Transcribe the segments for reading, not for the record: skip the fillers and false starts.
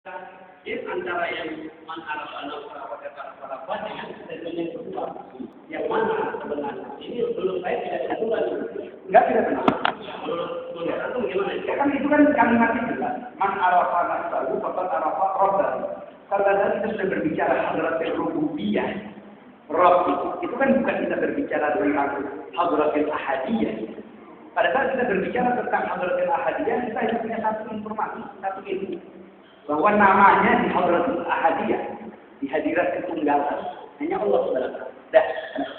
Jadi antara yang man araf an-nafsa wa kata dengan statement yang kedua, yang mana sebenarnya ini belum saya tidak kebetulan. Enggak tidak benar. Menurut antum gimana? Kan itu kan kalimat itu kan. Man arafa nafsahu faqad arafa rabbahu. Kalau tadi kita sudah berbicara hadratil rububiyah, Rabb itu kan bukan kita berbicara tentang hadratil ahadiyah. Pada saat kita berbicara tentang hadratil ahadiyah, kita hanya punya satu informasi, satu ilmu. Bahwa namanya di hadratul ahadiyah, di hadirat ketunggalan, hanya Allah Subhanahu wa taala. Dah,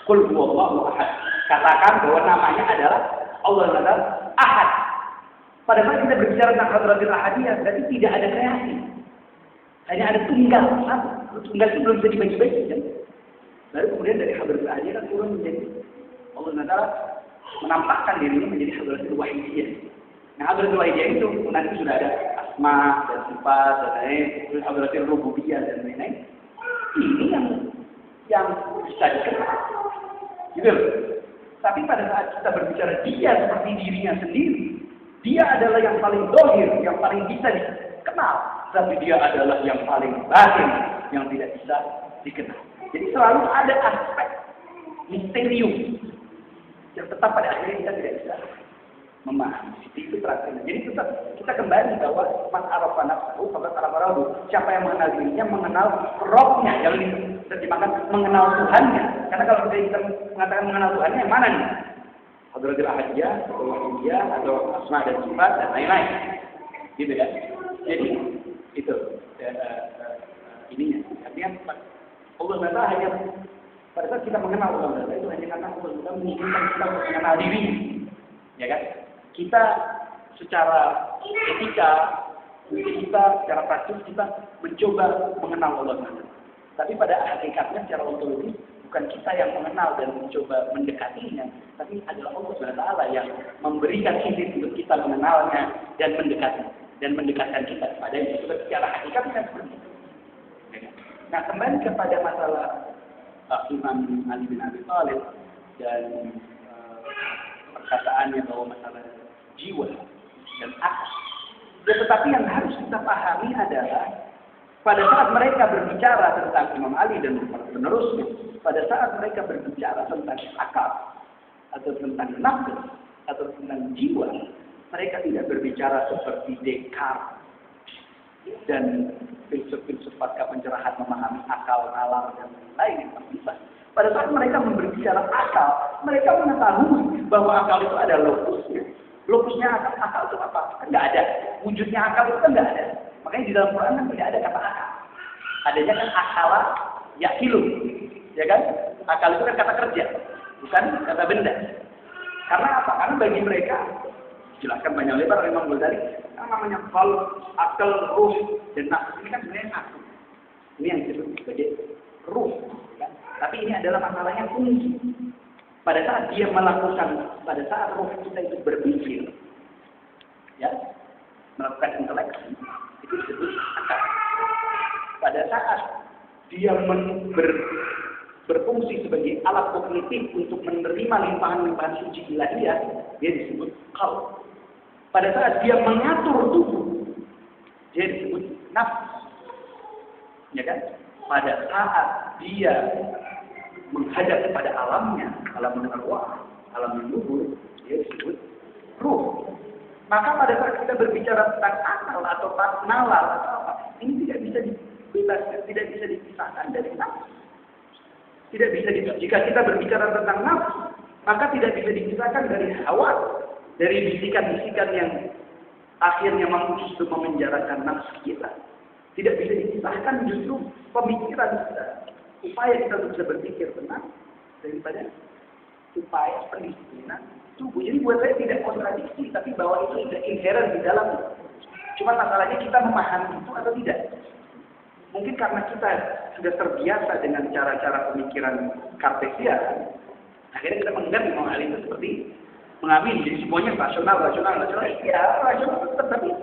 qul huwallahu ahad. Katakan bahwa namanya adalah Allah adalah ahad. Pada saat kita berbicara tentang hadratul ahadiyah, berarti tidak ada kreasi. Hanya ada tunggal satu. Tunggal itu belum bisa dibagi-bagi kan? Lalu kemudian dari hadratul ahadiyah kan turun menjadi Allah Taala menampakkan dirinya menjadi hadratul wahidiyah. Nah, hadratul wahidiyah itu nanti sudah ada asma dan sifat dan lain, terus hadratul rububiyah dan lain-lain. Ini yang bisa dikenal. Gitu. Tapi pada saat kita berbicara dia seperti dirinya sendiri, dia adalah yang paling dohir, yang paling bisa dikenal. Tapi dia adalah yang paling batin, yang tidak bisa dikenal. Jadi selalu ada aspek misterius yang tetap pada akhirnya kita tidak bisa memahami. Itu praktiknya. Jadi kita kembali bahwa man arafa nafsahu faqad arafa rabbahu. Siapa yang mengenal dirinya mengenal Rabb-nya, yang diterjemahkan mengenal Tuhannya. Karena kalau kita mengatakan mengenal Tuhannya, yang mana nih? Hadratul ahadiyah, atau wahidiyah, atau asma dan sifat dan lain-lain. Gitu kan? Jadi itu ininya. Artinya Allah Taala hanya pada saat kita mengenal Allah Taala itu hanya karena Allah Taala menginginkan kita untuk mengenal diri. Ya kan? Kita secara etika, kita secara praktis kita mencoba mengenal Allah Taala. Tapi pada hakikatnya secara ontologi bukan kita yang mengenal dan mencoba mendekatinya, tapi adalah Allah Taala yang memberikan izin untuk kita mengenalnya dan mendekatkan kita kepada yang secara hakikatnya seperti itu. Nah, kembali kepada masalah Imam Ali bin Abi Thalib dan perkataannya bahwa masalah jiwa dan akal. Ya, tetapi yang harus kita pahami adalah pada saat mereka berbicara tentang Imam Ali dan penerusnya, pada saat mereka berbicara tentang akal atau tentang nafsu atau tentang jiwa, mereka tidak berbicara seperti Descartes dan filsuf-filsuf pasca pencerahan memahami akal, nalar dan lain yang bisa. Pada saat mereka berbicara akal, mereka mengetahui bahwa akal itu ada lokusnya. Lokusnya akal itu apa? Kan nggak ada. Wujudnya akal itu kan nggak ada. Makanya di dalam Quran kan tidak ada kata akal. Adanya kan akala yakilu. Ya kan? Akal itu kan kata kerja, bukan kata benda. Karena apa? Karena bagi mereka, jelaskan banyak lebar Imam Ghazali, yang namanya qalb, akal, ruh, dan nafsu ini kan sebenarnya satu. Ini yang disebut sebagai ruh. Kan? Tapi ini adalah masalahnya fungsi. Pada saat dia melakukan, pada saat roh kita itu berpikir, ya, melakukan inteleksi, itu disebut akal. Pada saat dia berfungsi sebagai alat kognitif untuk menerima limpahan-limpahan suci ilahiyah, dia disebut qalb. Pada saat dia mengatur tubuh, dia disebut nafsu. Ya kan? Pada saat dia menghadap kepada alamnya, alam arwah, alam luhur, dia disebut ruh. Maka pada saat kita berbicara tentang akal atau nalar atau apa, ini tidak bisa dibebaskan, tidak bisa dipisahkan dari nafsu. Tidak bisa jika kita berbicara tentang nafsu, maka tidak bisa dipisahkan dari hawa, dari bisikan-bisikan yang akhirnya mampu justru memenjarakan nafsu kita. Tidak bisa dipisahkan justru pemikiran kita. Upaya kita untuk bisa berpikir tenang daripada upaya pendisiplinan tubuh. Jadi buat saya tidak kontradiksi, tapi bahwa itu sudah inherent di dalam. Cuma masalahnya kita memahami itu atau tidak. Mungkin karena kita sudah terbiasa dengan cara-cara pemikiran Kartesian, akhirnya kita menganggap Imam Ali itu seperti mengamini, jadi semuanya rasional. Ya, rasional tetap, tapi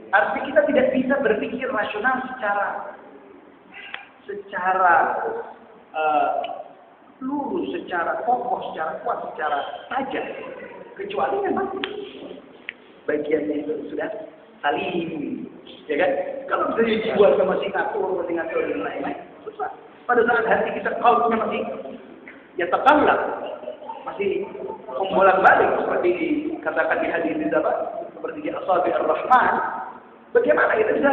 artinya kita tidak bisa berpikir rasional secara lurus, secara kokoh, secara kuat, secara tajam. Kecuali memang bagiannya itu sudah salim, ya kan? Kalau bisa dijual sama Singapura dan lain-lain, susah. Pada saat hati kita kaumnya masih ya tekanlah, masih membolak-balik seperti dikatakan di hadis di apa? Seperti di Asabi Ar-Rahman. Bagaimana kita bisa?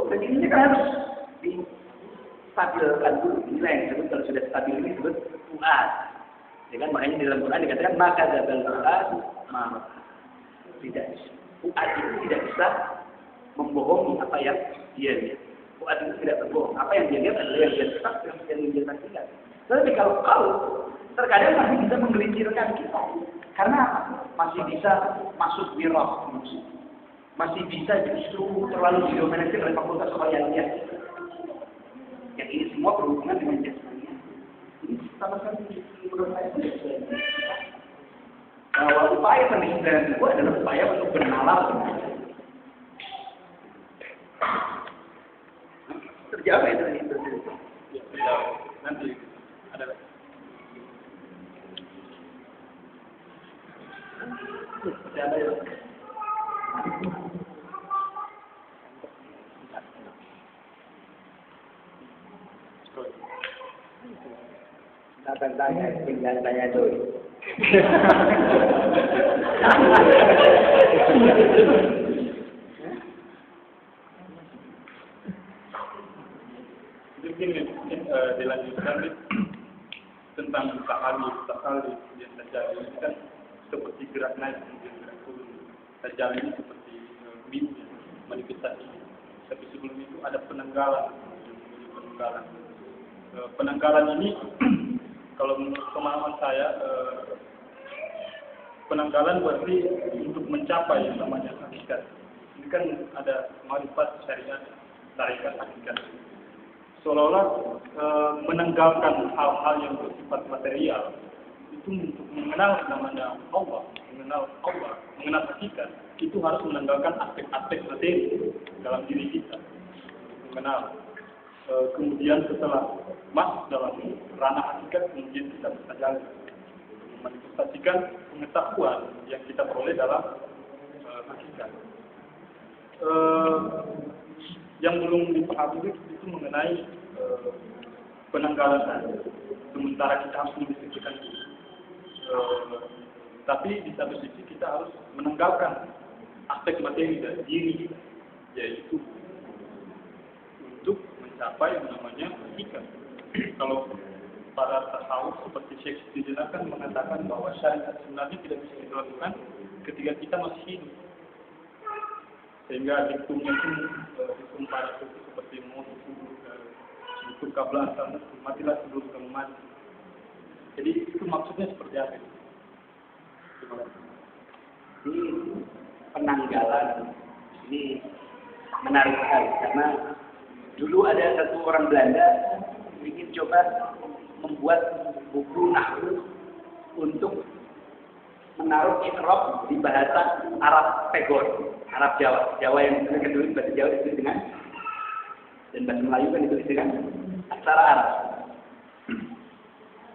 Jadi ini kan harus distabilkan dulu. Inilah yang disebut kalau sudah stabil ini disebut fuad. Ya kan, makanya di dalam Quran dikatakan maka dzabal fuad ma. Tidak, fuad itu tidak bisa membohongi apa yang dia lihat. Fuad itu tidak berbohong. Apa yang dia lihat adalah yang dia tetap, yang dia saksikan. Tapi kalau terkadang masih bisa menggelincirkan kita. Karena masih bisa masuk di roh, masih bisa justru terlalu didominasi oleh fakultas rohaniah. Yang ini semua berhubungan dengan jasmani. Ini sama sekali menurut saya tidak bisa. Bahwa upaya pendisiplinan itu adalah upaya untuk bernalar. Terjawab itu tadi. Ya, terjawab. Nanti ada lagi. Ada ya. Tanya, tinggal tanya dulu. Mungkin dilanjutkan tentang takali yang terjadi ini kan seperti gerak naik kemudian gerak turun. Terjadi ini seperti mimpi manifestasi. Tapi sebelum itu ada penanggalan. Penanggalan ini kalau menurut pemahaman saya penanggalan berarti untuk mencapai yang namanya hakikat. Ini kan ada marifat syariat, tarikat hakikat. Seolah-olah menanggalkan hal-hal yang bersifat material itu untuk mengenal namanya Allah, mengenal hakikat, itu harus menanggalkan aspek-aspek materi dalam diri kita, mengenal. Kemudian setelah masuk dalam ranah hakikat, kemudian kita bisa jalan memanifestasikan pengetahuan yang kita peroleh dalam hakikat. Yang belum dipahami itu mengenai penanggalan. Sementara kita harus mendiskusikan itu. Tapi di satu sisi kita harus menanggalkan aspek materi dari diri kita, yaitu untuk mencapai yang namanya hakikat. Kalau para tasawuf seperti Syekh Sidin akan mengatakan bahwa syariat sebenarnya tidak bisa dilakukan ketika kita masih hidup. Sehingga diktumnya itu diktum pada itu seperti mau diktum kablah sama matilah sebelum kamu mati. Jadi itu maksudnya seperti apa? Ini penanggalan ini menarik sekali karena dulu ada satu orang Belanda ingin coba membuat buku nahwu untuk menaruh i'rab di bahasa Arab Pegor, Arab Jawa yang mereka tulis bahasa Jawa ditulis dengan dan bahasa Melayu kan ditulis dengan aksara Arab.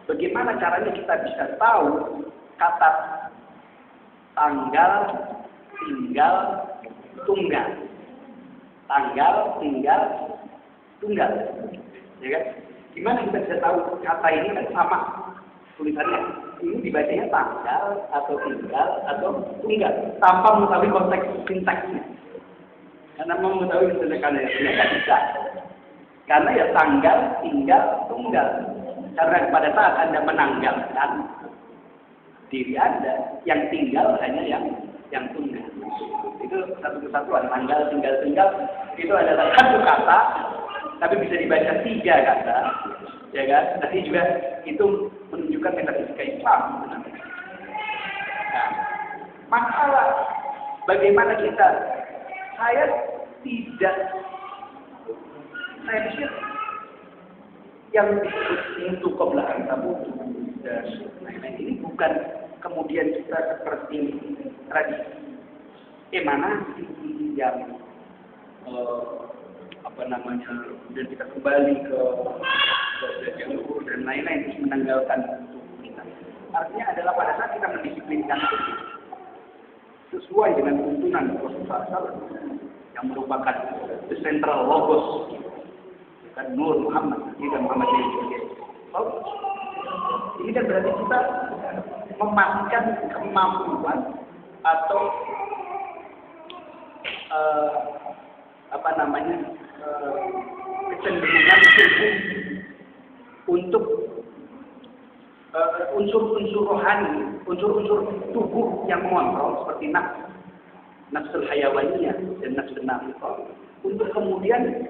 Bagaimana caranya kita bisa tahu kata tanggal, tinggal, tunggal, tanggal, tinggal, tunggal, ya kan? Gimana kita bisa tahu kata ini kan sama tulisannya? Ini dibacanya tanggal atau tinggal atau tunggal tanpa mengetahui konteks sintaksnya. Karena mengetahui sintaksnya tidak bisa. Karena ya tanggal, tinggal, tunggal. Karena pada saat Anda menanggalkan diri Anda, yang tinggal hanya yang tunggal. Itu satu kesatuan. Tanggal, tinggal, itu adalah satu kata, tapi bisa dibaca 3 kata, ya kan? Nanti juga itu menunjukkan metafisika Islam. Nah, masalah bagaimana kita, saya pikir yang disebut untuk kebelahan tamu dan lain-lain ini bukan kemudian kita seperti tradisi emanasi yang kemudian kita kembali ke jalur dan lain-lain terus menanggalkan tubuh kita. Artinya adalah pada saat kita mendisiplinkan itu, sesuai dengan tuntunan Rasulullah SAW yang merupakan the central logos, kan Nur Muhammad, ini kan Muhammad ini sebagai logos. Ini kan berarti kita memastikan kemampuan atau kecenderungan tubuh untuk unsur-unsur rohani, unsur-unsur tubuh yang mengontrol seperti nafsul hayawaniyah dan nafsul nafithah, untuk kemudian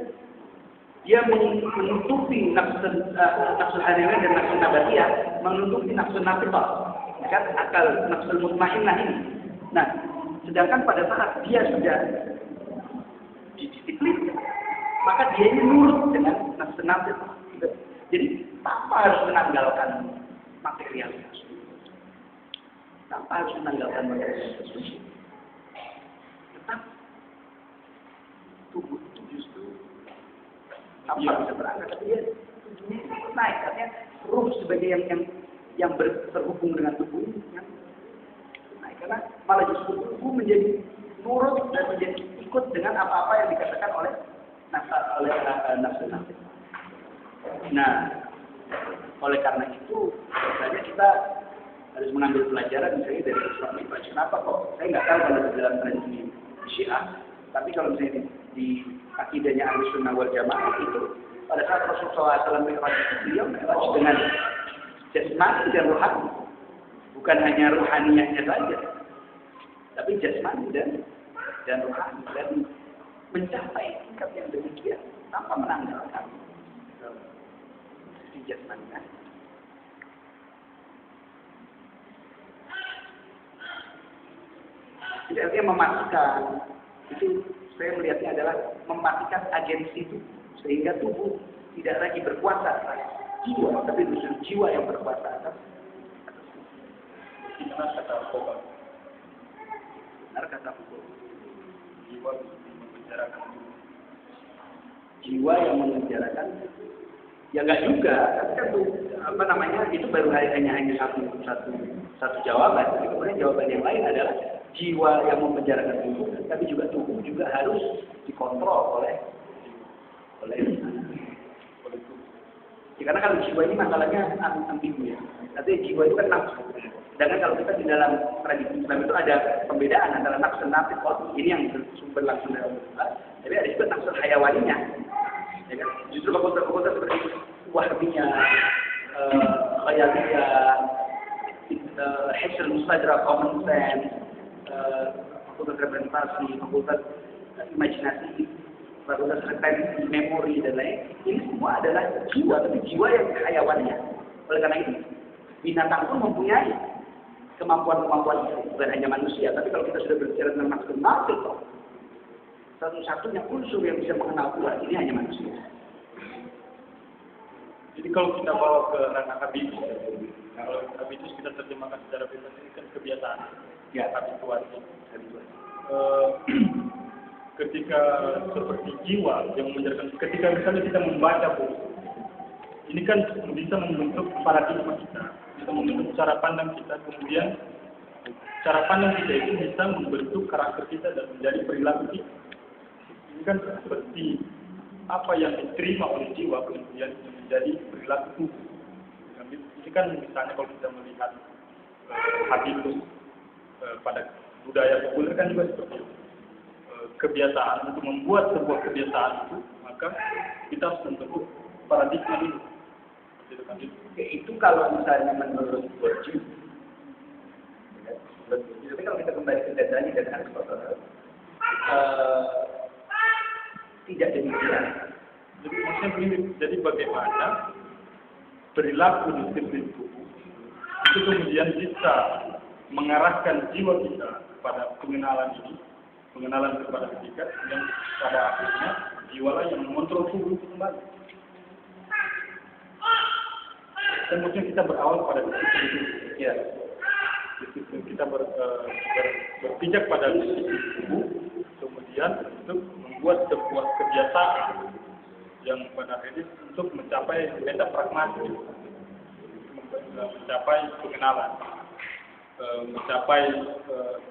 dia menutupi nafsul hayawaniyah dan nafsul nabatiyah, menutupi nafsul nafithah, kan akal nafsul mutmainnah ini. Nah, sedangkan pada saat dia sudah didisiplin, maka dia ini nurut dengan nafsul nafithah. Jadi tanpa harus menanggalkan materialitas, tanpa harus menanggalkan materialitas, tetap tubuh itu justru tanpa bisa berangkat, tapi dia tubuhnya naik, artinya ruh sebagai yang terhubung dengan tubuh yang naik, karena malah justru tubuh menjadi nurut dan menjadi ikut dengan apa-apa yang dikatakan oleh nafsu. Nah, oleh karena itu, sebenarnya kita harus mengambil pelajaran misalnya dari Islam itu. Kenapa kok? Saya nggak tahu kalau di dalam tradisi Syiah, tapi kalau misalnya di akidahnya Ahlussunnah wal Jamaah itu, pada saat Rasulullah SAW mi'raj itu, beliau mi'raj dengan jasmani dan rohani, bukan hanya rohaniyahnya saja, tapi jasmani dan rohani, dan mencapai tingkat yang demikian tanpa menanggalkan jasmani. Jadi artinya memastikan, itu saya melihatnya adalah memastikan agensi itu, sehingga tubuh tidak lagi berkuasa atas jiwa, tapi justru jiwa yang berkuasa atas Benar kata Koba. benar kata hukum. Jiwa memenjarakan. Jiwa yang memenjarakan, ya enggak juga, tapi kan tuh itu baru hanya satu jawaban. Tapi kemudian jawaban yang lain adalah jiwa yang memenjarakan tubuh, tapi juga tubuh juga harus dikontrol oleh ya, karena kalau jiwa ini masalahnya ambigu ya. Artinya jiwa itu kan nafsu. Sedangkan kalau kita di dalam tradisi Islam itu ada pembedaan antara nafsu dan nafithah. Ini yang bersumber langsung dari Allah. Tapi ada juga nafsu hayawaninya. Ya kan? Justru fakultas seperti Wahhabiyah, Khayaliyah, Hisr Mustajra, Common Sense, fakultas representasi, fakultas imajinasi, fakultas retensi, memori dan lain. Ini semua adalah jiwa, tapi jiwa yang hayawannya. Oleh karena itu, binatang pun mempunyai kemampuan-kemampuan itu, bukan hanya manusia. Tapi kalau kita sudah berbicara tentang nafsu nafithah, satu-satunya unsur yang bisa mengenal Tuhan ini hanya manusia. Jadi kalau kita bawa ke ranah habitus, kalau habitus kita terjemahkan secara bebas ini kan kebiasaan, Ya, habituasi. Ketika seperti jiwa yang menjadikan, ketika misalnya kita membaca buku, ini kan bisa membentuk paradigma kita, bisa membentuk cara pandang kita, kemudian cara pandang kita itu bisa membentuk karakter kita dan menjadi perilaku kita. Ini kan seperti apa yang diterima oleh jiwa kemudian menjadi perilaku tubuh. Ini kan misalnya kalau kita melihat habitus pada budaya populer kan juga seperti itu. Kebiasaan, untuk membuat sebuah kebiasaan itu, maka kita harus membentuk paradigma dulu. Itu kalau misalnya menurut Bourdieu. Tapi kalau kita kembali ke Ghazali dan Aristoteles, tidak demikian. Jadi maksudnya begini, jadi bagaimana perilaku disiplin tubuh itu kemudian bisa mengarahkan jiwa kita kepada pengenalan ini, pengenalan kepada hakikat yang pada akhirnya jiwalah yang mengontrol tubuh itu kembali. Kemudian kita berawal pada disiplin itu, ya, disiplin kita berpijak pada disiplin tubuh, kemudian untuk membuat sebuah kebiasaan yang pada akhirnya untuk mencapai meta pragmatis, mencapai pengenalan. mencapai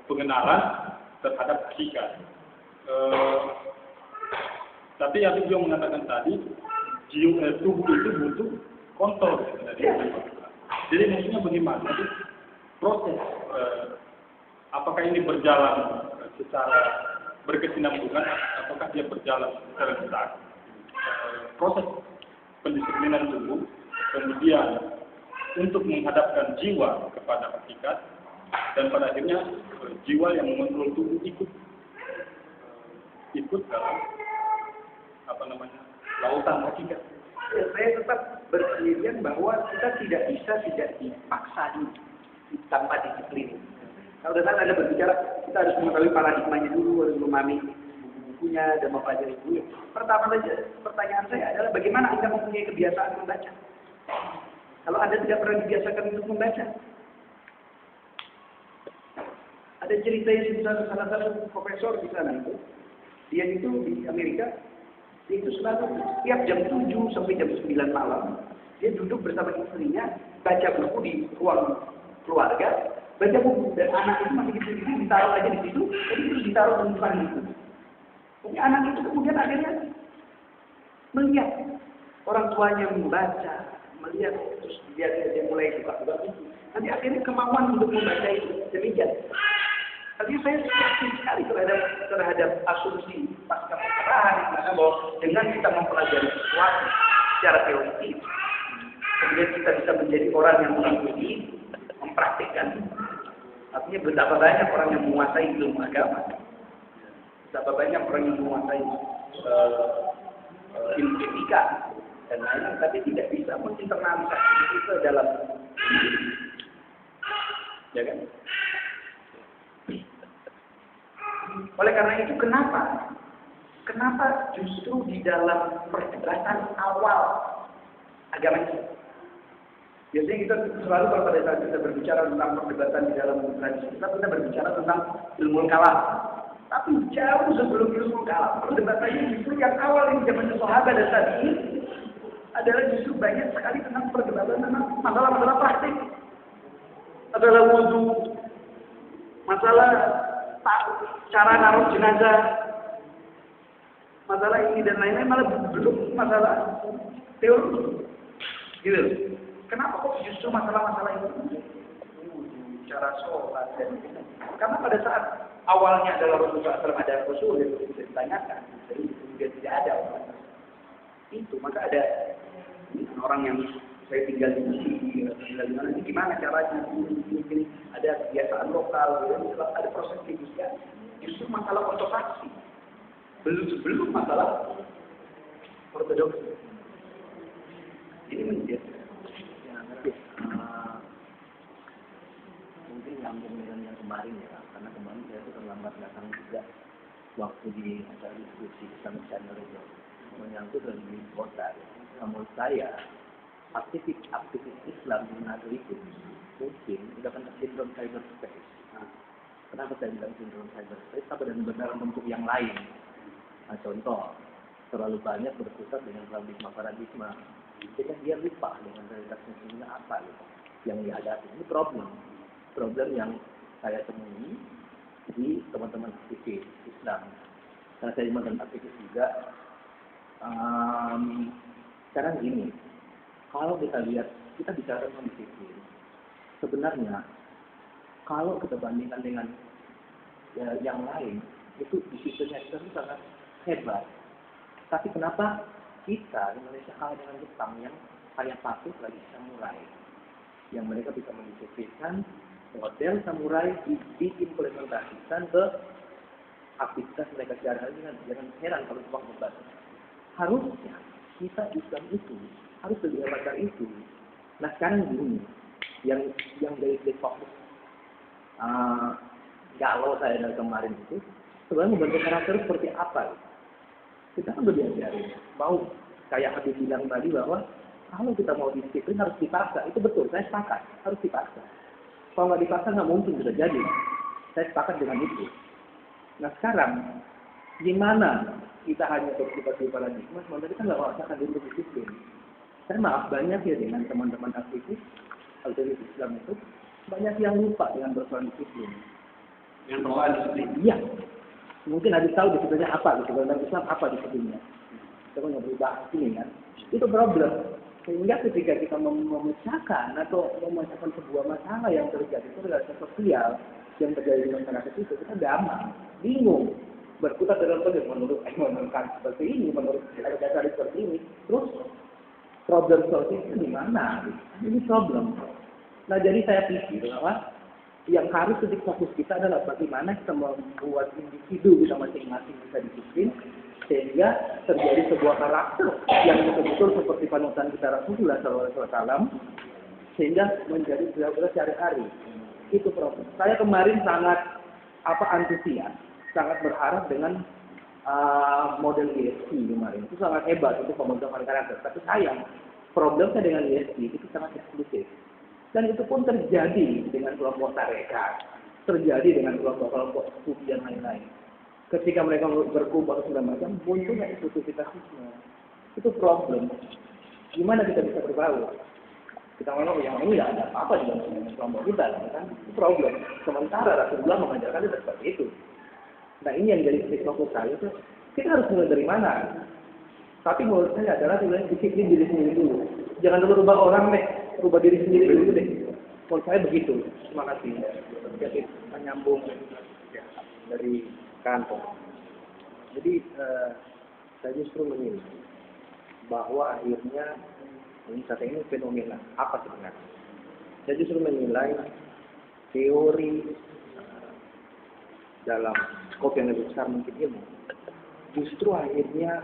pengenalan terhadap hakikat. Tapi yang beliau mengatakan tadi, tubuh itu butuh kontrol dari jadi maksudnya bagaimana? Jadi, proses apakah ini berjalan secara berkesinambungan, apakah dia berjalan secara besar? Proses pendisiplinan tubuh, kemudian untuk menghadapkan jiwa kepada hakikat, dan pada akhirnya jiwa yang mengontrol tubuh ikut dalam lautan hakikat. Ya, saya tetap berpendirian bahwa kita tidak dipaksa tanpa disiplin. Kalau datang ada berbicara, kita harus mengetahui paradigmanya dulu, harus memahami buku-bukunya dan mempelajari buku. Pertama saja, pertanyaan saya adalah bagaimana Anda mempunyai kebiasaan membaca? Kalau Anda tidak pernah dibiasakan untuk membaca. Ada cerita yang salah satu profesor di sana itu, dia itu di Amerika, dia itu selalu setiap jam 7 sampai jam 9 malam, dia duduk bersama istrinya, baca buku di ruang keluarga, baca buku, dan anak itu masih kecil-kecil ditaruh aja di situ, jadi terus ditaruh di depan itu. Jadi anak itu kemudian akhirnya melihat orang tuanya membaca, melihat terus dia mulai suka itu. Nanti akhirnya kemauan untuk membaca itu demikian. Tadi saya skeptis sekali terhadap asumsi pasca perceraian yang mana bahwa dengan kita mempelajari sesuatu secara teoritis, kemudian kita bisa menjadi orang yang mengikuti, mempraktikkan. Artinya betapa banyak orang yang menguasai ilmu agama, betapa banyak orang yang menguasai ilmu etika dan lain-lain, tapi tidak bisa menginternalisasi itu dalam diri. Ya kan? Oleh karena itu, kenapa justru di dalam perdebatan awal agama ini? Biasanya kita selalu kalau pada saat kita berbicara tentang perdebatan di dalam tradisi kita berbicara tentang ilmu kalam. Tapi jauh sebelum ilmu kalam, perdebatannya justru yang awal ini zaman sahabat dan tabi'in adalah justru banyak sekali tentang perdebatan tentang masalah-masalah praktik, masalah wudu, masalah cara naruh jenazah, masalah ini dan lain-lain, malah belum masalah teori. Gitu. Kenapa kok justru masalah-masalah ini? Cara sholat dan ini. Karena pada saat awalnya adalah Rasulullah SAW ada Rasul yang bisa ditanyakan, jadi kemudian tidak ada orang itu, maka ada orang yang saya tinggal di sini, tinggal di mana, ini gimana caranya, mungkin ada kebiasaan lokal, ada proses negosiasi. Justru masalah ortodoksi, belum masalah ortodoksi. Ini menjadi mungkin nyambung dengan yang kemarin ya, karena kemarin saya itu terlambat datang juga waktu di acara diskusi Islamic Channel itu menyangkut dari kota. Menurut saya aktivis Islam di Manado itu mungkin sudah kena sindrom cyberspace. Nah, kenapa saya bilang sindrom cyberspace? Apa dan benar bentuk yang lain? Nah, contoh, terlalu banyak berpusat dengan paradigma, sehingga dia lupa dengan realitas sesungguhnya apa gitu, yang dihadapi. Ini problem yang saya temui di teman-teman aktivis Islam. Karena saya mantan aktivis juga. Sekarang gini, kalau kita lihat, kita bicara tentang disiplin. Sebenarnya, kalau kita bandingkan dengan yang lain, itu disiplinnya kita itu sangat hebat. Tapi kenapa kita, Indonesia, kalah dengan Jepang yang hanya patuh lagi samurai, yang mereka bisa mendisiplinkan model samurai diimplementasikan ke aktivitas mereka sehari-hari. Jangan heran kalau Jepang membantu. Harusnya kita Islam itu harus lebih hebat dari itu. Nah sekarang gini, yang dari fokus galau saya dari kemarin itu sebenarnya membentuk karakter seperti apa? Kita kan udah diajarin, mau kayak Habib bilang tadi bahwa kalau kita mau disiplin harus dipaksa. Itu betul, saya sepakat, harus dipaksa. Kalau nggak dipaksa nggak mungkin bisa jadi. Saya sepakat dengan itu. Nah sekarang gimana kita hanya bersifat di paradigma, sementara kita nggak merasakan untuk disiplin. Saya maaf banyak ya dengan teman-teman aktivis Islam itu banyak yang lupa dengan persoalan disiplin. Yang persoalan disiplin. Iya. Mungkin habis tahu disiplinnya apa, gitu. Dalam Islam apa disiplinnya. Kita nggak berubah ini kan. Itu problem. Sehingga ketika kita memecahkan atau memecahkan sebuah masalah yang terjadi, itu adalah sosial yang terjadi di masyarakat itu, kita gampang, bingung. Berkutat dalam menurut seperti ini, menurut dasar seperti ini. Terus problem solving itu di mana? Ini problem. Nah, jadi saya pikir bahwa yang harus titik fokus kita adalah bagaimana kita membuat individu kita masing-masing bisa disiplin, sehingga terjadi sebuah karakter yang betul-betul seperti panutan kita Rasulullah SAW, sehingga menjadi benar-benar sehari-hari. Itu problem. Saya kemarin sangat antusias, sangat berharap dengan model ESG kemarin. Itu sangat hebat untuk pembentukan karakter. Tapi sayang, problemnya dengan ESG itu sangat eksklusif. Dan itu pun terjadi dengan kelompok tarekat, terjadi dengan kelompok-kelompok sufi dan lain-lain. Ketika mereka berkumpul atau segala macam, munculnya eksklusivitasnya. Itu problem. Gimana kita bisa berbaur? Kita ngomong yang ini tidak ada apa-apa di dalam kelompok kita, kan? Itu problem. Sementara Rasulullah mengajarkan itu seperti itu. Nah, ini yang jadi titik fokus saya itu. Kita harus mulai dari mana? Tapi menurut saya adalah mulai disiplin diri sendiri dulu. Jangan dulu rubah orang deh, rubah diri sendiri dulu deh. Menurut saya begitu. Terima kasih. Jadi menyambung ya, dari kantor. Jadi saya justru menilai bahwa akhirnya wisata ini fenomena apa sebenarnya? Saya justru menilai teori dalam skop yang lebih besar mungkin ilmu justru akhirnya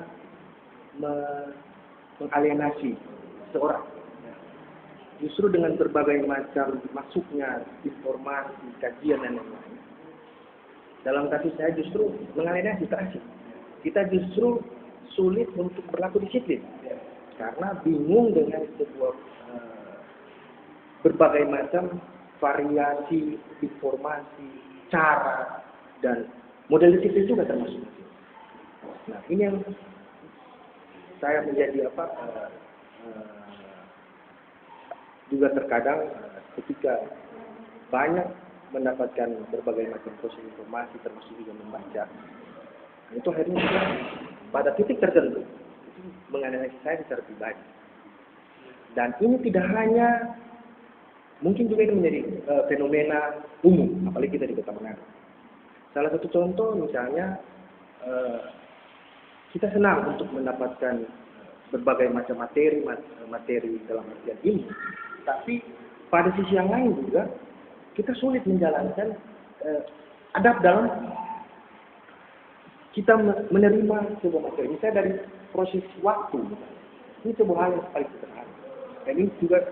mengalienasi seorang. Justru dengan berbagai macam masuknya informasi, kajian dan lain-lain. Dalam kasus saya justru mengalienasi terakhir. Kita justru sulit untuk berlaku disiplin karena bingung dengan sebuah berbagai macam variasi informasi, cara dan model disiplin juga termasuk. Nah, ini yang saya menjadi juga terkadang ketika banyak mendapatkan berbagai macam proses informasi termasuk juga membaca, itu akhirnya juga pada titik tertentu menganalisis saya secara pribadi. Dan ini tidak hanya mungkin juga itu menjadi fenomena umum, apalagi kita di Kota Manado. Salah satu contoh misalnya kita senang untuk mendapatkan berbagai macam materi dalam artian ilmu, tapi pada sisi yang lain juga kita sulit menjalankan adab dalam kita menerima sebuah materi. Misalnya dari proses waktu, ini sebuah hal yang paling sederhana. Dan ini juga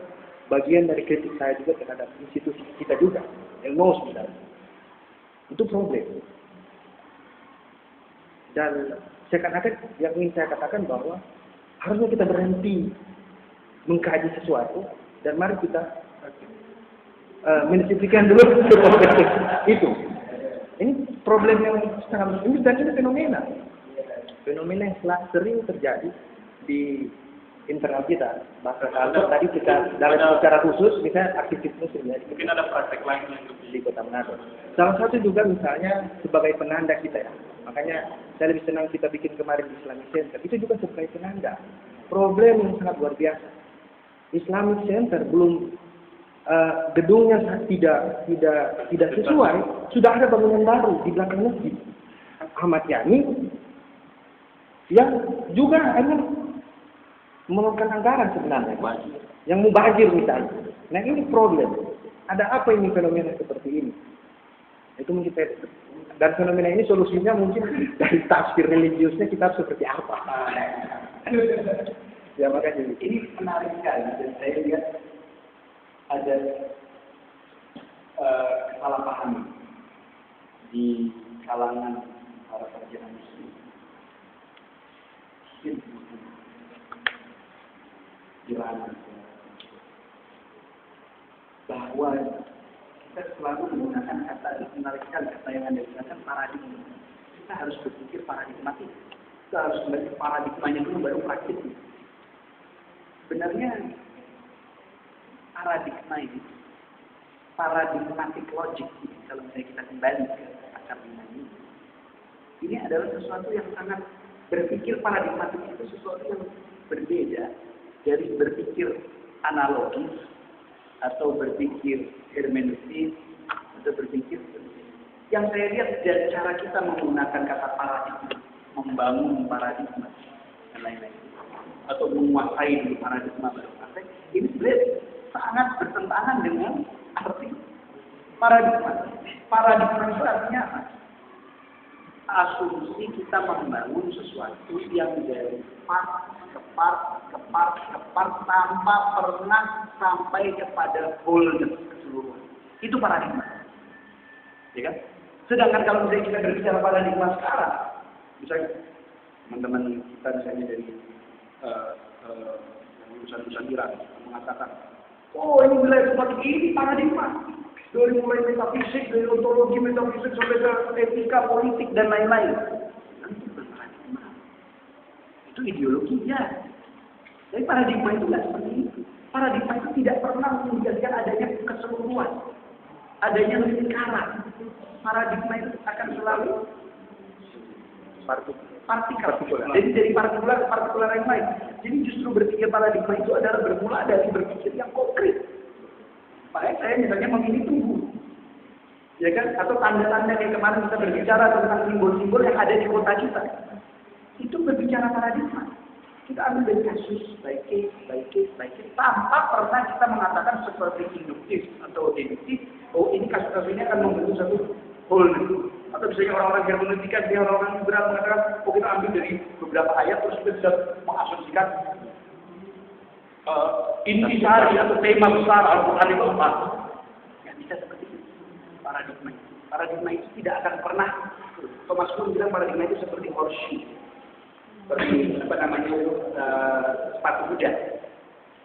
bagian dari kritik saya juga terhadap institusi kita juga, Elmos misalnya. Itu problem. Dan seakan-akan yang ingin saya katakan bahwa harusnya kita berhenti mengkaji sesuatu dan mari kita mendisiplinkan dulu itu. Ini problem yang sangat ini dan ini fenomena yang sering terjadi di internal kita. Bahkan kalau tadi kita dalam secara khusus misalnya aktivitas muslim ya, Mungkin ada praktek lain yang di Kota Manado. Salah satu juga misalnya sebagai penanda kita ya. Makanya saya lebih senang kita bikin kemarin di Islamic Center. Itu juga sebagai penanda. Problem yang sangat luar biasa. Islamic Center belum gedungnya tidak sesuai, sudah ada bangunan baru di belakang masjid Ahmad Yani yang juga hanya mengeluarkan anggaran sebenarnya yang mubazir misalnya. Nah ini problem. Ada apa ini fenomena seperti ini? Itu mungkin dan fenomena ini solusinya mungkin dari tafsir religiusnya kita harus seperti apa? Ya makanya Ini menarik sekali dan saya lihat ada kesalahpahaman di kalangan para sarjana muslim. Bahwa kita selalu menggunakan kata yang Anda gunakan paradigma. Kita harus berpikir paradigmatik. Kita harus membaca paradigmanya dulu baru praktis. Sebenarnya paradigma ini paradigmatic logic. Kalau misalnya kita kembali ke akar ini, ini adalah sesuatu yang sangat berpikir paradigmatik itu sesuatu yang berbeda dari berpikir analogis atau berpikir hermeneutik atau berpikir yang saya lihat dari cara kita menggunakan kata paradigma, membangun paradigma dan lain-lain, atau menguasai dulu paradigma baru praktek, ini sebenarnya sangat bertentangan dengan arti paradigma. Paradigma itu artinya apa? Asumsi kita membangun sesuatu yang dari part ke part tanpa pernah sampai kepada wholeness keseluruhan. Itu paradigma. Ya kan? Sedangkan kalau misalnya kita berbicara paradigma sekarang, misalnya teman-teman kita misalnya dari lulusan Iran mengatakan, oh ini wilayah seperti ini paradigma. Dari mulai metafisik, dari ontologi metafisik sampai ke etika, politik dan lain-lain. Itu bukan paradigma. Itu ideologinya. Tapi paradigma itu nggak seperti itu. Paradigma itu tidak pernah menjadikan adanya keseluruhan, adanya lingkaran. Paradigma itu akan selalu partikular. Jadi dari partikular ke partikular yang lain. Jadi justru berpikir paradigma itu adalah bermula dari berpikir yang konkret. Makanya saya misalnya memilih tubuh, ya kan? Atau tanda-tanda yang kemarin kita berbicara tentang simbol-simbol yang ada di kota kita. Itu berbicara paradigma. Kita ambil dari kasus, by case, tanpa pernah kita mengatakan seperti induktif atau deduktif. Oh ini kasus-kasus ini akan membentuk satu whole. Atau misalnya orang-orang hermeneutika, dia orang-orang liberal mengatakan, oh kita ambil dari beberapa ayat terus kita bisa mengasumsikan intisari atau tema besar Al-Quran itu apa? Yang bisa seperti itu. Paradigma itu tidak akan pernah. Thomas Kuhn bilang paradigma itu seperti horseshoe, seperti sepatu kuda.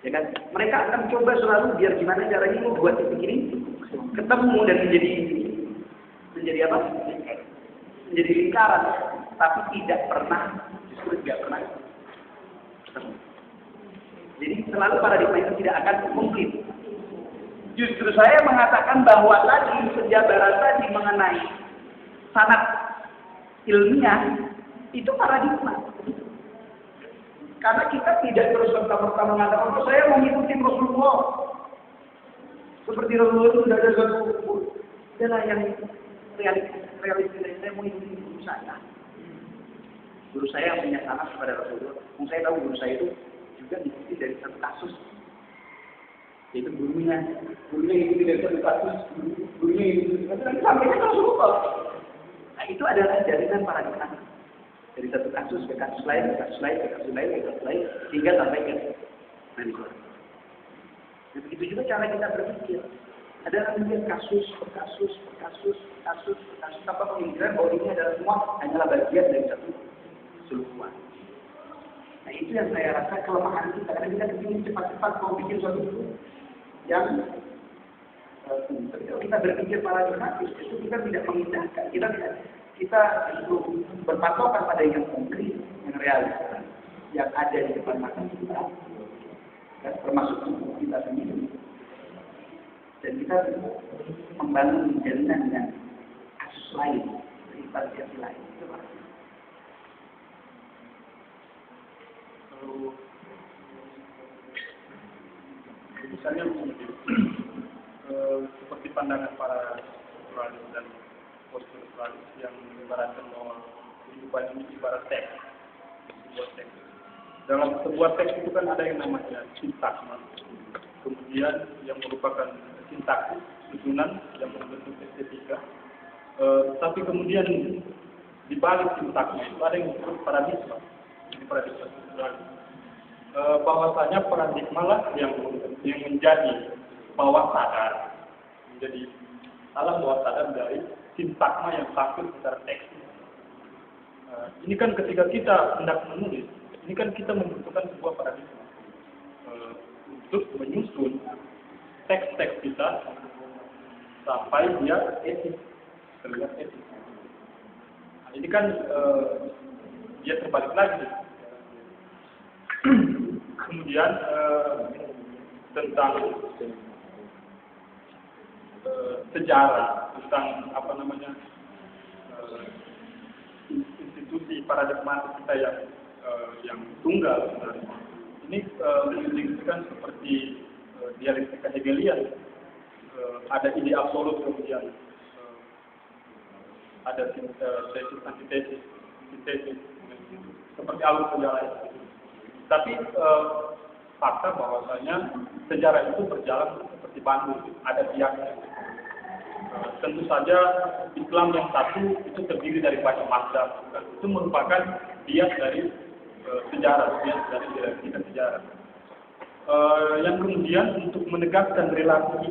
Ya kan? Mereka akan coba selalu biar gimana caranya membuat titik ini ketemu dan menjadi apa? Menjadi lingkaran, tapi tidak pernah, justru tidak pernah ketemu. Jadi selalu paradigma itu tidak akan komplit. Justru saya mengatakan bahwa tadi penjabaran tadi mengenai sanad ilmiah itu paradigma. Karena kita tidak terus serta-merta mengatakan, oh saya mau ngikutin Rasulullah. Seperti Rasulullah itu sudah ada satu adalah yang realistis dari saya mau ngikutin guru saya. Guru saya yang punya sanad kepada Rasulullah. Saya tahu guru saya itu juga diikuti dari satu kasus, yaitu gurunya ikuti dari satu kasus, gurunya ikuti sampai ke Rasulullah. Nah itu adalah jaringan paradigma dari satu kasus ke kasus lain, ke kasus lain, ke kasus lain, ke kasus lain, hingga sampai ke Nabi. Nah, begitu juga cara kita berpikir. Adalah melihat kasus per kasus tanpa pemikiran bahwa ini adalah semua hanyalah bagian dari satu keseluruhan. Nah itu yang saya rasa kelemahan kita, karena kita ingin cepat-cepat mau bikin suatu yang kalau kita berpikir paradigmatis itu kita tidak mengindahkan, kita justru berpatokan pada yang konkret, yang realistis, yang ada di depan mata kita, dan termasuk tubuh kita sendiri, dan kita membangun jalinan dengan kasus lain, instansi lain. Lalu misalnya seperti pandangan para strukturalis dan poststruktuраlis yang ibaratkan bahwa kehidupan ini ibarat teks, sebuah teks. Dalam sebuah teks itu kan ada yang namanya sintaks, kemudian yang merupakan sintaksis, susunan yang membentuk estetika. Tapi kemudian di balik sintaksnya itu ada yang disebut paradigma. Ini paradigma struktural. Bahwasanya paradigma lah yang menjadi bawah sadar, menjadi alam bawah sadar dari sintakma yang tampil secara teks. Ini kan ketika kita hendak menulis, ini kan kita membutuhkan sebuah paradigma untuk menyusun teks-teks kita sampai dia etis, terlihat etis. Nah, ini kan dia terbalik lagi. Kemudian tentang sejarah tentang institusi paradigma kita yang tunggal sebenarnya. Ini mendiskusikan seperti dialektika Hegelian, ada ide absolut, kemudian ada tesis antitesis, sintesis, seperti alur sejarah. Tapi fakta bahwasanya sejarah itu berjalan seperti bambu, ada tiaknya. Tentu saja Islam yang satu itu terdiri dari banyak mazhab, itu merupakan bias dari sejarah, bias dari dialektika sejarah. Yang kemudian untuk menegakkan relasi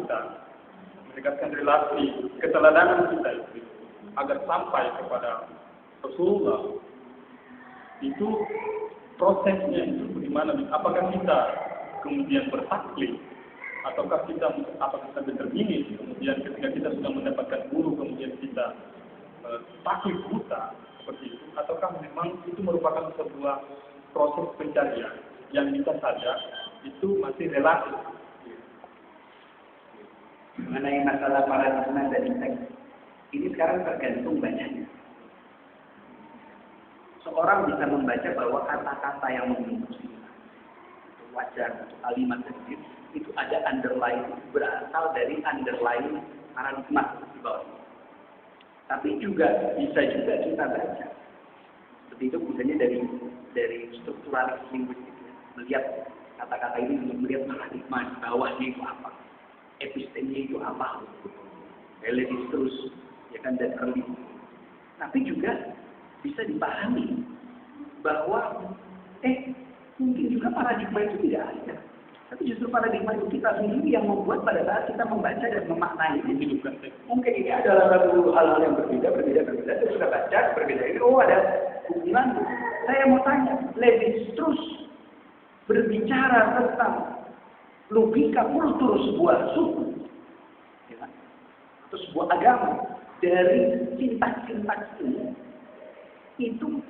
keteladanan kita itu agar sampai kepada Rasulullah, itu prosesnya itu bagaimana? Apakah kita kemudian bertaklid, apakah kita determinis, kemudian ketika kita sudah mendapatkan guru kemudian kita taklid buta seperti itu, ataukah memang itu merupakan sebuah proses pencarian yang bisa saja itu masih relatif. Mengenai masalah paradigma dari teks, ini sekarang tergantung bacanya. Seorang bisa membaca bahwa kata-kata yang membentuk wajar atau kalimat tersebut itu ada underline, berasal dari underline paradigma di bawah. Tapi juga bisa juga kita baca seperti itu, misalnya dari strukturalis linguistik, melihat kata-kata ini, melihat paradigma di bawahnya itu apa, epistemenya itu apa, Levi-Strauss, ya kan, dan early. Tapi juga bisa dipahami bahwa mungkin juga paradigma itu tidak ada. Tapi justru paradigma itu kita sendiri yang membuat pada saat kita membaca dan memaknai ini. Mungkin ini adalah satu hal-hal yang berbeda. Saya sudah baca, berbeda ini. Oh, ada hubungan. Saya mau tanya, Levi-Strauss berbicara tentang logika kultur sebuah suku, ya, atau sebuah agama dari sintaks ini, itu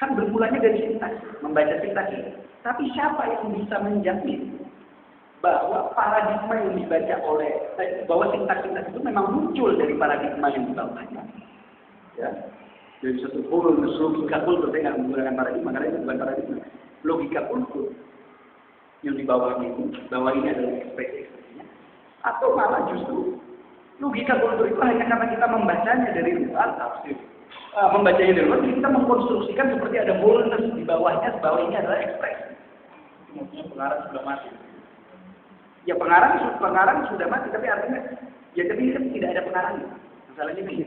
kan bermulanya dari sintaks, membaca sintaks ini. Tapi siapa yang bisa menjamin bahwa paradigma yang dibaca bahwa sintaks itu memang muncul dari paradigma yang dibawanya? Ya, dari satu logika kultur, saya nggak menggunakan paradigma karena itu bukan paradigma. Logika kultur yang dibawanya ini adalah ekspresi-ekspresinya, atau malah justru logika kultur itu hanya karena kita membacanya dari luar, membacanya dari luar, kita mengkonstruksikan seperti ada boldness di bawahnya ini adalah ekspresi. Maksudnya pengarang sudah mati. Ya pengarang sudah mati, tapi artinya ya tapi kan tidak ada pengarangnya. Masalahnya ini.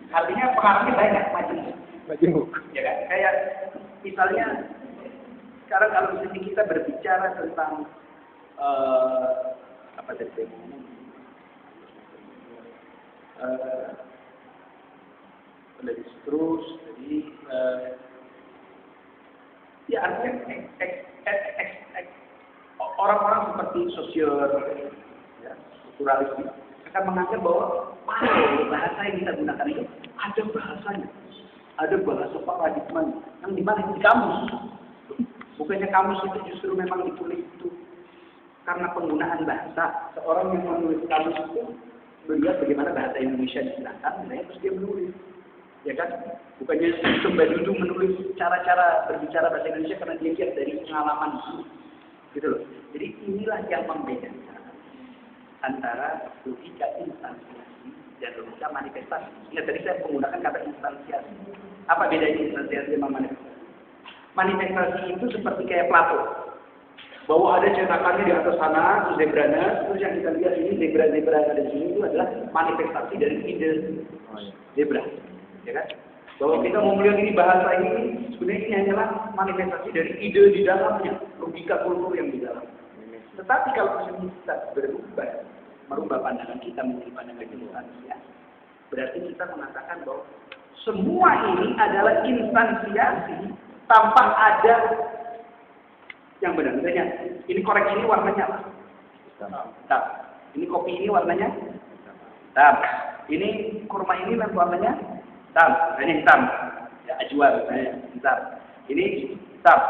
Artinya pengarangnya banyak macam. Ya kan? Kayak misalnya sekarang kalau misalnya kita berbicara tentang apa tadi? Levi-Strauss, jadi ya artinya orang-orang seperti ya, kulturalis akan menganggap bahwa bahasa yang kita gunakan itu ada bahasanya, ada bahasa paradigma yang dimana di kamus. Bukannya kamus itu justru memang ditulis itu karena penggunaan bahasa. Seorang yang menulis kamus itu melihat bagaimana bahasa Indonesia digunakan, terus dia menulis, ya kan? Bukannya coba dulu menulis cara-cara berbicara bahasa Indonesia karena dia lihat dari pengalaman, gitu loh. Jadi inilah yang membedakan antara logika instansiasi dan logika manifestasi. Ingat tadi saya menggunakan kata instansiasi. Apa bedanya instansiasi sama manifestasi? Manifestasi itu seperti kayak Plato, bahwa ada cetakannya di atas sana, itu zebranya, terus yang kita lihat ini zebra yang ada di sini itu adalah manifestasi dari ide zebra, ya kan? Bahwa kita mau melihat ini bahasa ini, sebenarnya ini hanyalah manifestasi dari ide di dalamnya, logika kultur yang di dalam. Tetapi kalau kita merubah pandangan kita menjadi pandangan instansiasi, berarti kita mengatakan bahwa semua ini adalah instansiasi tanpa ada yang benar. Misalnya, ini korek ini warnanya apa? Hitam. Ini kopi ini warnanya hitam. Ini kurma ini warnanya hitam. Ini hitam. Ya, ajwa misalnya hitam. Ini hitam.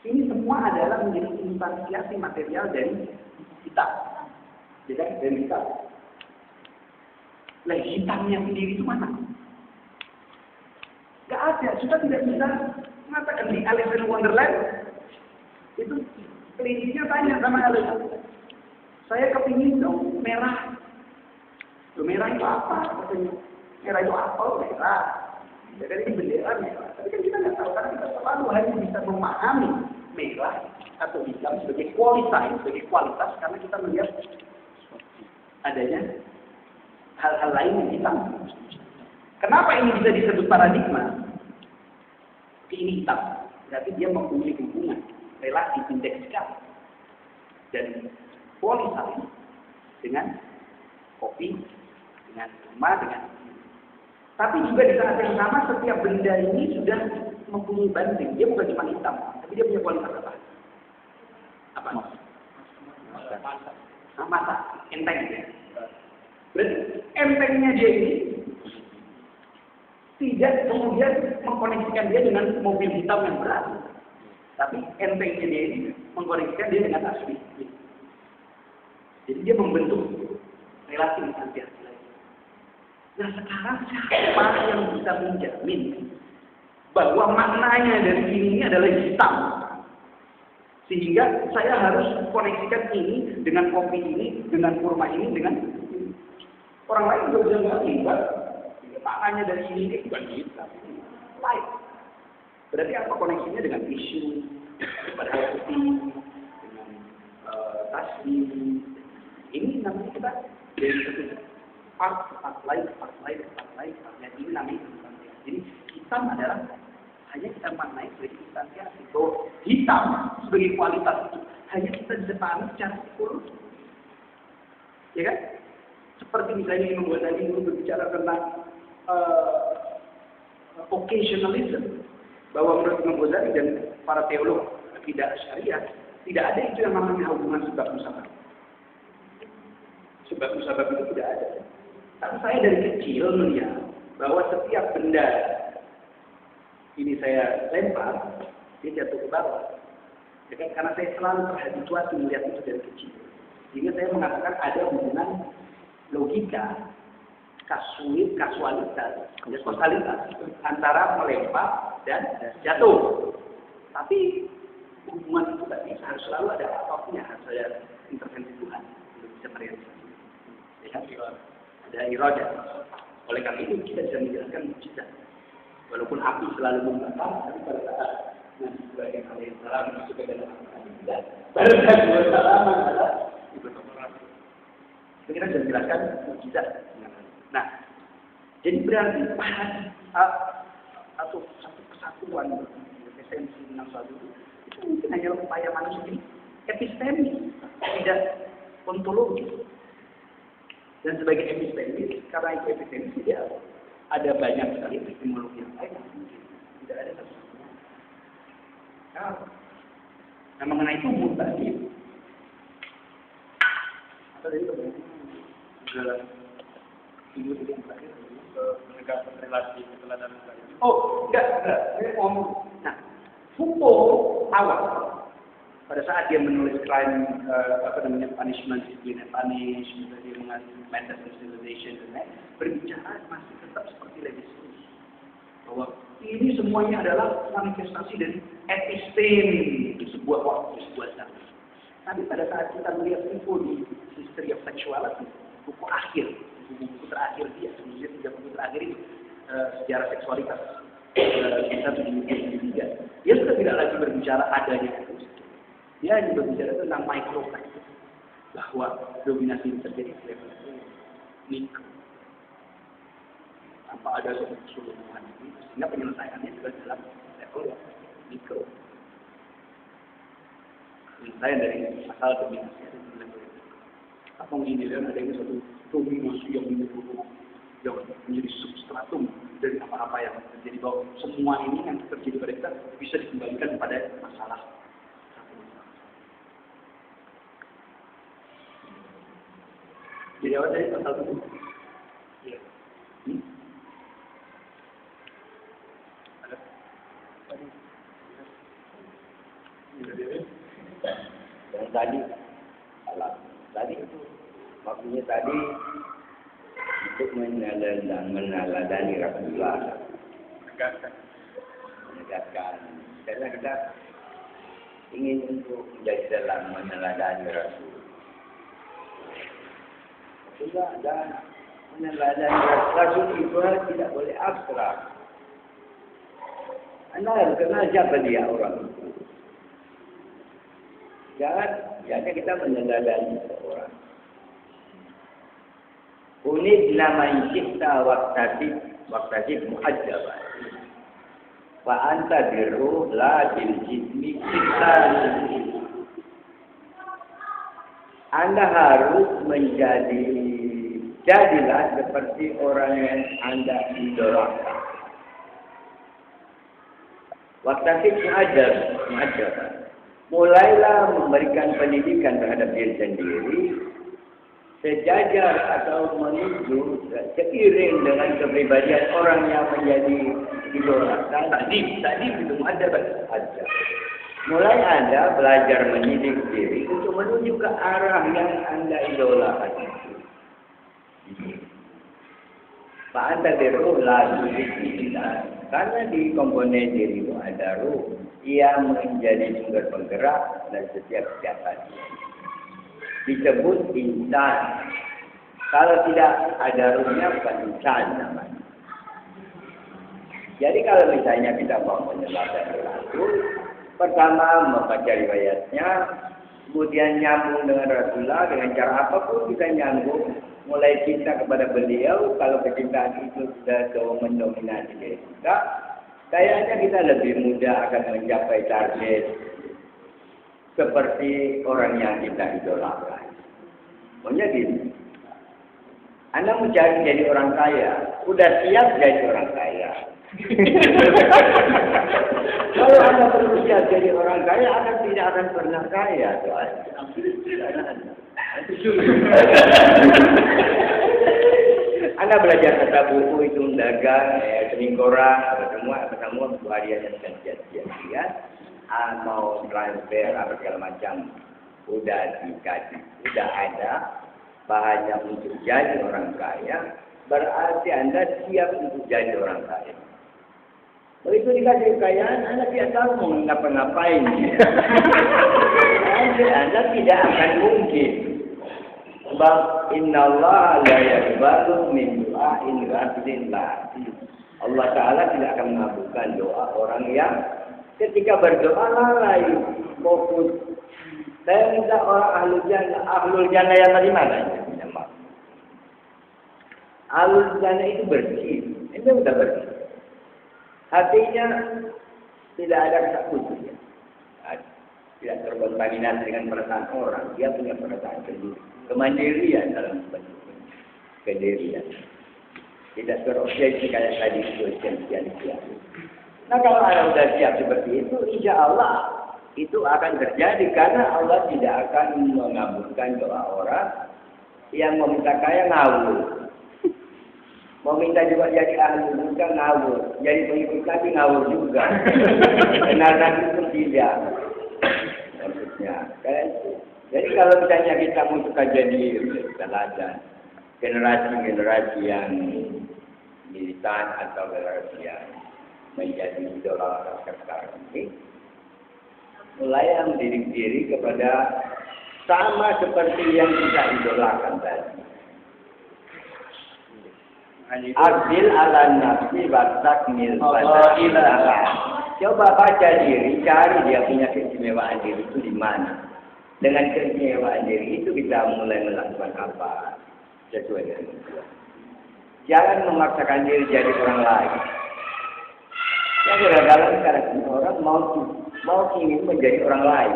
Ini semua adalah menjadi instansiasi material dari kita. Ya kan? Dari kita. Lah hitamnya sendiri itu mana? Gak ada. Kita tidak bisa mengatakan di Alice in Wonderland itu kelincinya tanya sama Alice. Saya kepingin dong merah. Loh, merah itu apa? Katanya. Merah itu apa? Merah. Jadi ini bendera merah. Tapi kan kita nggak tahu karena kita selalu hanya bisa memahami merah atau hitam sebagai kualitas karena kita melihat adanya hal-hal lain yang hitam. Kenapa ini bisa disebut paradigma? Ini hitam. Berarti dia mempunyai hubungan relasi indeks skala dan polisarin dengan kopi, dengan rumah, dengan tapi juga di saat yang sama setiap benda ini sudah mempunyai banding. Dia bukan cuma hitam, tapi dia punya kualitas apa? Apa? Masa, enteng ya. Berarti entengnya dia ini tidak kemudian mengkoneksikan dia dengan mobil hitam yang berat, tapi entengnya dia ini mengkoneksikan dia dengan asli. Jadi dia membentuk relasi instansiasi. Nah sekarang siapa yang bisa menjamin bahwa maknanya dari ini adalah hitam? Sehingga saya harus koneksikan ini dengan kopi ini, dengan kurma ini, dengan ini. Orang lain juga bisa ngerti, kan? Maknanya dari ini bukan hitam, lain. Berarti apa koneksinya dengan isu, pada kopi, dengan tasbih. Ini namanya kita dari satu part lain. Ini namanya instansiasi. Jadi hitam adalah hanya kita maknai sebagai instansiasi. Hitam sebagai kualitas itu hanya kita bisa pahami secara psikologi. Ya kan? Seperti misalnya yang membuat tadi itu berbicara tentang occasionalism, bahwa menurut Imam Ghazali dan para teolog akidah syariah tidak ada itu yang namanya hubungan sebab musabab. Sebab musabab itu tidak ada. Tapi saya dari kecil melihat bahwa setiap benda ini saya lempar, dia jatuh ke bawah. Ya kan? Karena saya selalu terhabituasi melihat itu dari kecil. Sehingga saya mengatakan ada hubungan logika, kausalitas antara melempar dan jatuh. Tapi hubungan itu tadi harus selalu ada faktornya, harus ada intervensi Tuhan untuk bisa merealisasi. Ya, ada iradah. Oleh karena itu kita bisa menjelaskan mukjizat. Walaupun api selalu membakar, tapi pada saat Nabi Ibrahim alaihissalam masuk ke dalam api tidak. Pada saat Salam adalah kita bisa menjelaskan mukjizat. Nah, jadi berarti atau satu kesatuan esensi nafsu itu mungkin hanya upaya manusia epistemis, tidak ontologis. Dan sebagai epistemis, karena itu epistemis dia ada banyak sekali epistemologi yang lain, tidak ada satu-satunya. Nah, mengenai tubuh tadi, apa tadi dalam tidur yang terakhir penegakan relasi keteladanan tadi. Oh, enggak. Saya ngomong. Nah, Foucault awal pada saat dia menulis crime, punishment, discipline and punish, dia mengalir mental civilization dan lain, berbicara masih tetap seperti Levi-Strauss bahwa ini semuanya adalah manifestasi dari episteme di sebuah waktu, di sebuah zaman. Tapi pada saat kita melihat Foucault di History of Sexuality, buku akhir, buku terakhir dia, sebenarnya 3 buku terakhir itu sejarah seksualitas kita di 3. Dia sudah tidak lagi berbicara adanya itu. Dia hanya berbicara tentang micropraktik, bahwa dominasi ini terjadi di level mikro tanpa ada keseluruhan ini, sehingga penyelesaiannya juga dalam level mikro. Penyelesaian dari masalah dominasi ada di level mikro. Apa ini ada yang satu dominasi yang menyeluruh, yang menjadi substratum dari apa-apa yang terjadi, bahwa semua ini yang terjadi pada kita bisa dikembalikan pada masalah. Jadi awal dari pasal itu. Iya. Ada. Yang tadi, tadi itu maksudnya tadi untuk meneladani Rasulullah, menegaskan. Karena kita ingin untuk menjadi dalam meneladani Rasul. Rasulullah dan meneladani Rasul itu tidak boleh abstrak. Anda harus kenal siapa dia orang itu. Jangan kita meneladani seorang. Unid nama cipta waktasib mu'ajjabah. Wa anta birruh la bil jismi cipta. Anda harus jadilah seperti orang yang Anda idolakan. Waktasib mu'ajjabah. Mulailah memberikan pendidikan terhadap diri sendiri sejajar atau menuju seiring dengan kepribadian orang yang menjadi idola. Tadi itu ada. Mulai Anda belajar mendidik diri untuk menuju ke arah yang Anda idolakan. Pak Anda diruh lalu karena di komponen diri itu ada ruh yang menjadi sumber penggerak dan setiap hati. Disebut insan. Kalau tidak ada ruhnya bukan insan namanya. Jadi kalau misalnya kita mau menyelamatkan Rasul, pertama membaca riwayatnya, kemudian nyambung dengan Rasulullah dengan cara apapun kita nyambung, mulai cinta kepada beliau. Kalau kecintaan itu sudah mendominasi diri kita, kayaknya kita lebih mudah akan mencapai target seperti orang yang kita idolakan. Maunya gini, Anda mau jadi orang kaya, udah siap jadi orang kaya. Kalau Anda perlu siap jadi orang kaya, Anda tidak akan pernah kaya. Anda belajar kata buku itu dagang, sering koran, semua harian yang kajian, mau transfer apa segala macam, udah dikaji, udah ada bahannya untuk jadi orang kaya, berarti Anda siap untuk jadi orang kaya. Begitu dikasih kekayaan, Anda tidak tahu mau ngapa-ngapain. Anda tidak akan mungkin. Sebab innallaha la yaqbalu min du'ain ghafilin la. Allah Ta'ala tidak akan mengabulkan doa orang yang ketika berdoa lalai, fokus. Saya minta orang ahlul jannah yang tadi mana? Ahlul jannah itu bersih. Itu sudah bersih. Hatinya tidak ada ketakutan. Tidak terkontaminasi dengan perasaan orang. Dia punya perasaan sendiri. Kemandirian dalam bentuk kedirian. Tidak terobsesi kayak tadi itu siap. Nah kalau Anda sudah siap seperti itu, insya Allah itu akan terjadi karena Allah tidak akan mengabulkan doa orang yang meminta kaya ngawur. Mau minta juga jadi ahli surga ngawur, jadi pengikut lagi ngawur juga. Kenal itu tidak. Maksudnya kayak itu. Jadi kalau misalnya kita mau suka jadi teladan, generasi yang militan atau generasi yang menjadi idola sekarang ini, mulai mendidik diri kepada sama seperti yang kita idolakan tadi. Adil ala nafsi wastakmil fadailah. Coba baca diri, cari dia punya keistimewaan diri itu di mana. Dengan keistimewaan diri itu kita mulai melakukan apa sesuai dengan itu. Jangan memaksakan diri jadi orang lain. Ya kadang-kadang sekarang orang mau ingin menjadi orang lain.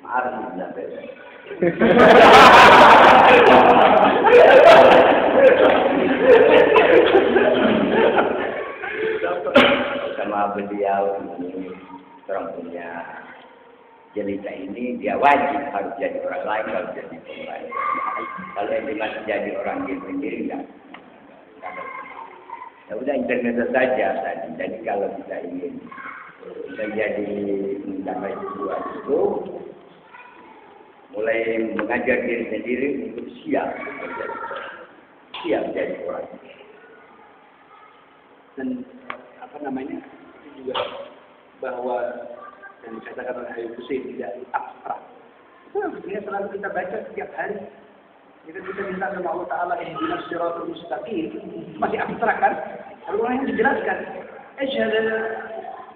Maaf sama beliau ini orang punya cerita ini, dia wajib harus jadi orang lain kalau jadi orang lain. Kalau yang dimaksud jadi orang dia sendiri enggak. Ya udah internet saja tadi. Jadi kalau kita ingin menjadi mencapai tujuan itu mulai mengajar diri sendiri untuk siap jadi orang. Dan apa namanya juga bahwa yang dikatakan oleh Habib Hussein tidak abstrak. Itu sebenarnya selalu kita baca setiap hari. Kita bisa minta sama Allah Taala ihdinas siratal mustaqim. Masih abstrak kan? Lalu yang dijelaskan. Asyhadu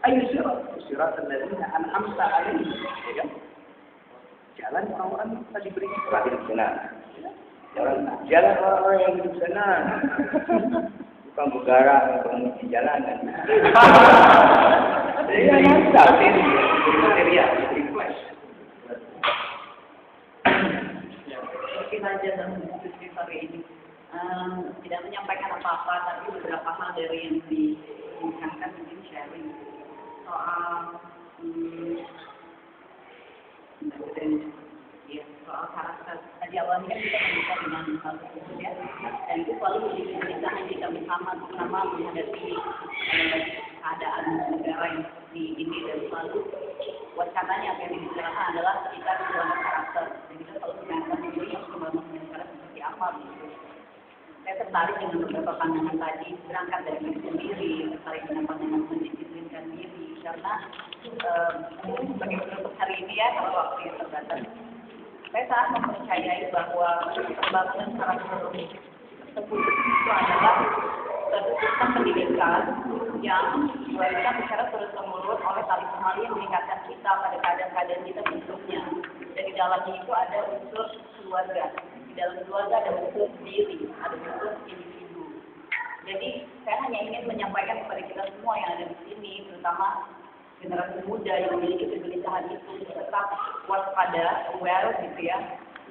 ayu siratal ladzina an'amta alaihim. Ya kan? Jalan orang-orang yang tadi beri Semakin senang. Jalan orang-orang yang hidup senang. Bukan bergerak di jalanan. Dia nyata, material, request. Mungkin aja dalam diskusi sore ini tidak menyampaikan apa-apa, tapi beberapa hal dari yang dibincangkan mungkin sharing soal soal karakter. Tadi awalnya kan kita berbicara dengan hal tersebut ya, dan itu selalu menjadi jika bersama menghadapi keadaan negara yang seperti ini, dan selalu wacananya yang dibicarakan adalah kita membangun karakter, dan kita selalu menanyakan diri harus membangun negara seperti apa gitu. Saya tertarik dengan beberapa pandangan tadi, berangkat dari diri sendiri, tertarik dengan pandangan mendisiplinkan diri, karena sebagai penutup hari ini ya, kalau waktu yang terbatas, saya sangat mempercayai bahwa pembangunan karakter tersebut itu adalah satu sistem pendidikan yang kita bicara terus-menerus oleh tali temali yang meningkatkan kita pada keadaan-keadaan kita berikutnya. Dan di dalamnya itu ada unsur keluarga. Di dalam keluarga ada unsur diri, ada unsur individu. Jadi saya hanya ingin menyampaikan kepada kita semua yang ada di sini, terutama generasi muda yang memiliki kegelisahan itu, tetap waspada, aware gitu ya,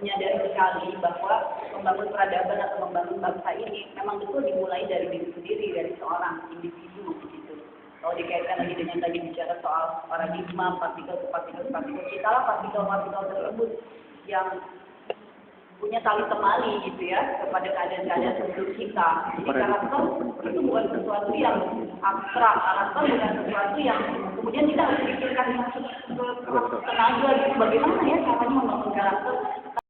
menyadari sekali bahwa membangun peradaban atau membangun bangsa ini memang betul dimulai dari diri sendiri, dari seorang individu gitu. Kalau dikaitkan lagi dengan tadi bicara soal paradigma, partikel, kita lah partikel tersebut yang punya tali temali gitu ya kepada keadaan-keadaan sebelum kita. Jadi karakter itu bukan sesuatu yang abstrak, karakter bukan sesuatu yang kemudian kita harus pikirkan masuk ke tenaga gitu. Bagaimana ya caranya membangun karakter?